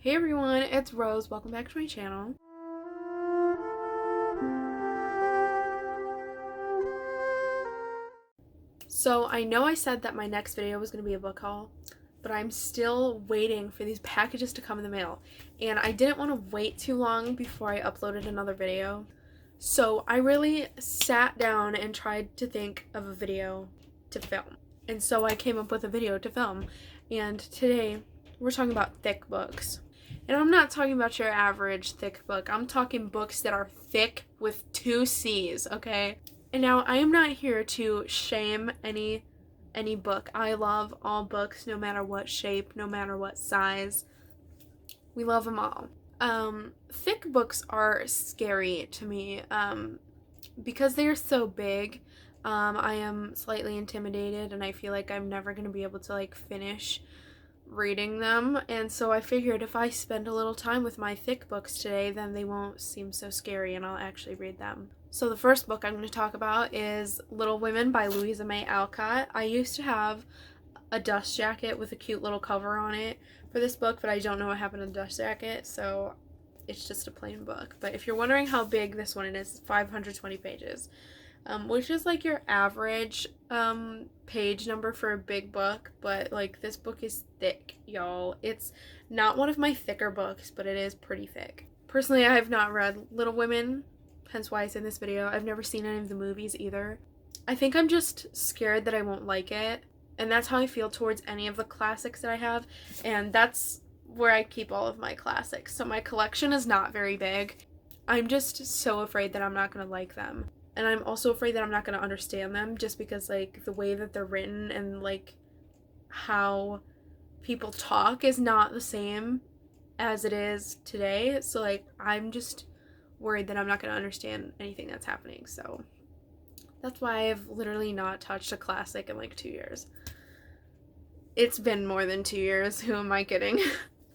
Hey everyone, it's Rose. Welcome back to my channel. So I know I said that my next video was going to be a book haul, but I'm still waiting for these packages to come in the mail. And I didn't want to wait too long before I uploaded another video. So I really sat down and tried to think of a video to film. And so I came up with a video to film. And today we're talking about thick books. And I'm not talking about your average thick book. I'm talking books that are thick with 2 C's, okay? And now I am not here to shame any book. I love all books, no matter what shape, no matter what size. We love them all. Thick books are scary to me because they are so big. I am slightly intimidated, and I feel like I'm never going to be able to finish reading them, and so I figured if I spend a little time with my thick books today, then they won't seem so scary and I'll actually read them. So the first book I'm going to talk about is Little Women by Louisa May Alcott. I used to have a dust jacket with a cute little cover on it for this book, but I don't know what happened to the dust jacket, so it's just a plain book. But if you're wondering how big this one is, it's 520 pages. Which is your average page number for a big book, but this book is thick, y'all. It's not one of my thicker books, but it is pretty thick. Personally, I have not read Little Women, hence why it's in this video. I've never seen any of the movies either. I think I'm just scared that I won't like it, and that's how I feel towards any of the classics that I have, and that's where I keep all of my classics. So my collection is not very big. I'm just so afraid that I'm not gonna like them. And I'm also afraid that I'm not going to understand them just because, the way that they're written and, how people talk is not the same as it is today. So, I'm just worried that I'm not going to understand anything that's happening. So, that's why I've literally not touched a classic in, 2 years. It's been more than 2 years. Who am I kidding?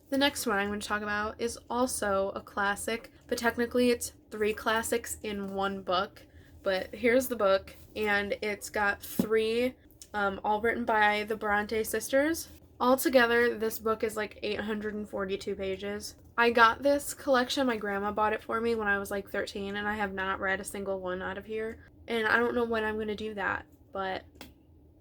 The next one I'm going to talk about is also a classic, but technically it's 3 classics in one book. But here's the book, and it's got 3, all written by the Bronte sisters. Altogether, this book is 842 pages. I got this collection, my grandma bought it for me when I was 13, and I have not read a single one out of here. And I don't know when I'm going to do that, but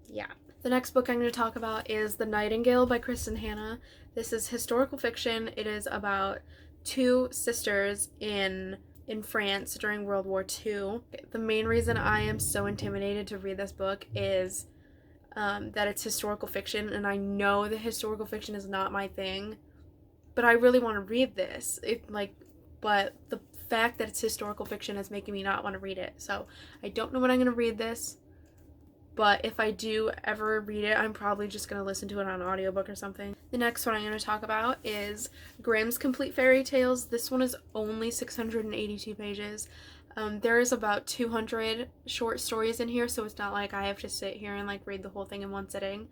yeah. The next book I'm going to talk about is The Nightingale by Kristen Hanna. This is historical fiction. It is about 2 sisters in France during World War II. The main reason I am so intimidated to read this book is that it's historical fiction, and I know that historical fiction is not my thing, but I really want to read this. But the fact that it's historical fiction is making me not want to read it. So I don't know when I'm going to read this, but if I do ever read it, I'm probably just going to listen to it on an audiobook or something. The next one I'm going to talk about is Grimm's Complete Fairy Tales. This one is only 682 pages. There is about 200 short stories in here, so it's not like I have to sit here and read the whole thing in one sitting.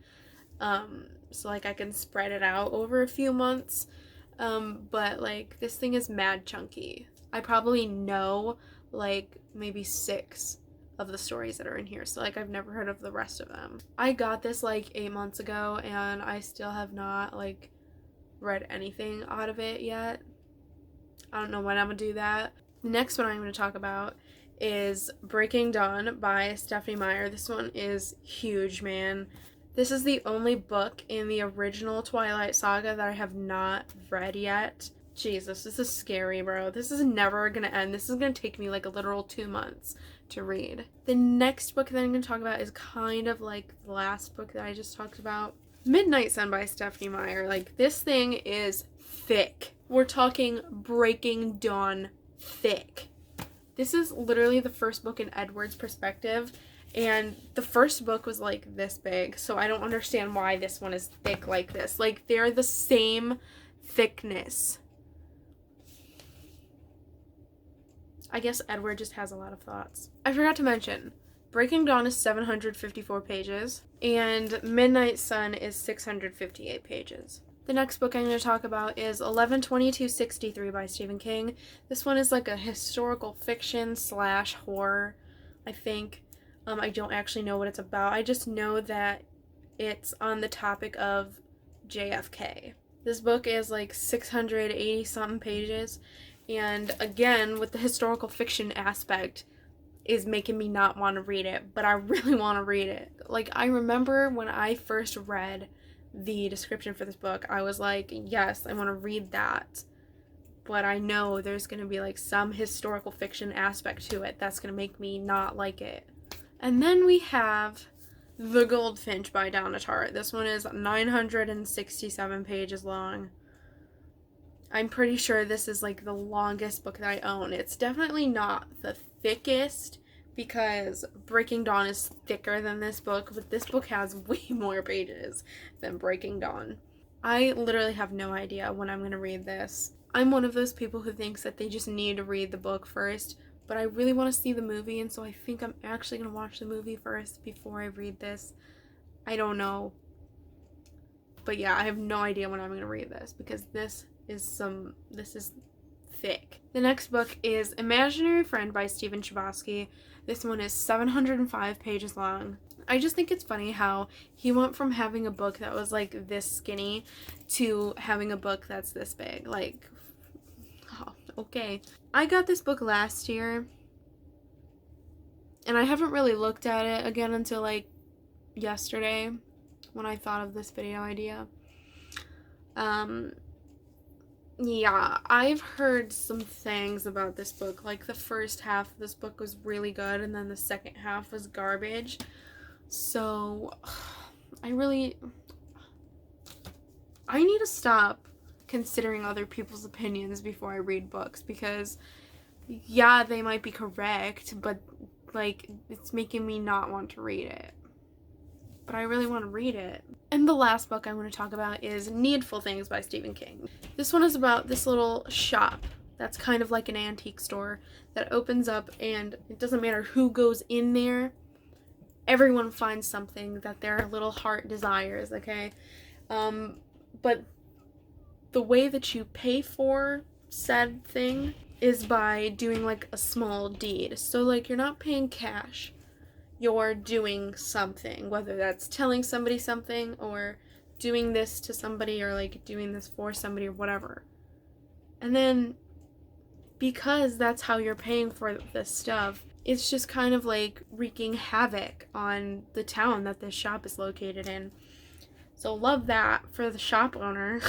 So I can spread it out over a few months. But this thing is mad chunky. I probably know maybe 6 of the stories that are in here, so I've never heard of the rest of them. I got this 8 months ago, and I still have not read anything out of it yet. I don't know when I'm gonna do that. The next one I'm going to talk about is Breaking Dawn by Stephanie Meyer. This one is huge, man. This is the only book in the original Twilight saga that I have not read yet. Jesus, this is scary, bro. This is never gonna end. This is gonna take me a literal 2 months to read. The next book that I'm gonna talk about is kind of the last book that I just talked about. Midnight Sun by Stephanie Meyer. This thing is thick. We're talking Breaking Dawn thick. This is literally the first book in Edward's perspective, and the first book was this big, so I don't understand why this one is thick like this. They're the same thickness. I guess Edward just has a lot of thoughts. I forgot to mention, Breaking Dawn is 754 pages, and Midnight Sun is 658 pages. The next book I'm going to talk about is 11/22/63 by Stephen King. This one is a historical fiction / horror, I think. I don't actually know what it's about. I just know that it's on the topic of JFK. This book is like 680 something pages, and again, with the historical fiction aspect, is making me not want to read it, but I really want to read it. Like, I remember when I first read the description for this book, I was like, yes, I want to read that. But I know there's going to be like some historical fiction aspect to it that's going to make me not like it. And then we have The Goldfinch by Donna Tartt. This one is 967 pages long. I'm pretty sure this is like the longest book that I own. It's definitely not the thickest because Breaking Dawn is thicker than this book, but this book has way more pages than Breaking Dawn. I literally have no idea when I'm going to read this. I'm one of those people who thinks that they just need to read the book first, but I really want to see the movie, and so I think I'm actually going to watch the movie first before I read this. I don't know. But yeah, I have no idea when I'm going to read this because this is thick. The next book is Imaginary Friend by Stephen Chbosky. This one is 705 pages long. I just think it's funny how he went from having a book that was like this skinny to having a book that's this big. Like, oh, okay. I got this book last year, and I haven't really looked at it again until like yesterday when I thought of this video idea. Yeah, I've heard some things about this book. Like, the first half of this book was really good, and then the second half was garbage. So, I need to stop considering other people's opinions before I read books, because, yeah, they might be correct, but, like, it's making me not want to read it. But I really want to read it. And the last book I want to talk about is Needful Things by Stephen King. This one is about this little shop that's kind of like an antique store that opens up, and it doesn't matter who goes in there, everyone finds something that their little heart desires, okay? But the way that you pay for said thing is by doing like a small deed. So like, you're not paying cash. You're doing something, whether that's telling somebody something or doing this to somebody or like doing this for somebody or whatever. And then because that's how you're paying for this stuff, it's just kind of like wreaking havoc on the town that this shop is located in. So love that for the shop owner.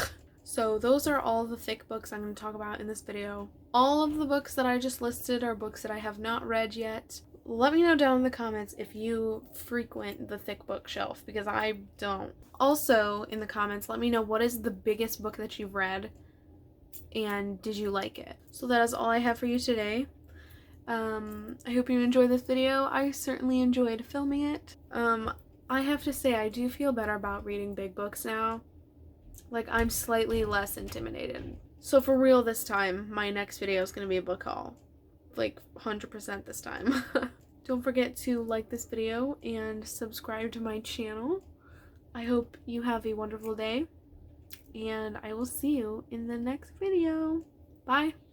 So those are all the thick books I'm going to talk about in this video. All of the books that I just listed are books that I have not read yet. Let me know down in the comments if you frequent the thick bookshelf, because I don't. Also, in the comments, let me know what is the biggest book that you've read, and did you like it? So that is all I have for you today. I hope you enjoyed this video. I certainly enjoyed filming it. I have to say, I do feel better about reading big books now. Like, I'm slightly less intimidated. So for real this time, my next video is going to be a book haul. Like, 100% this time. Don't forget to like this video and subscribe to my channel. I hope you have a wonderful day, and I will see you in the next video. Bye!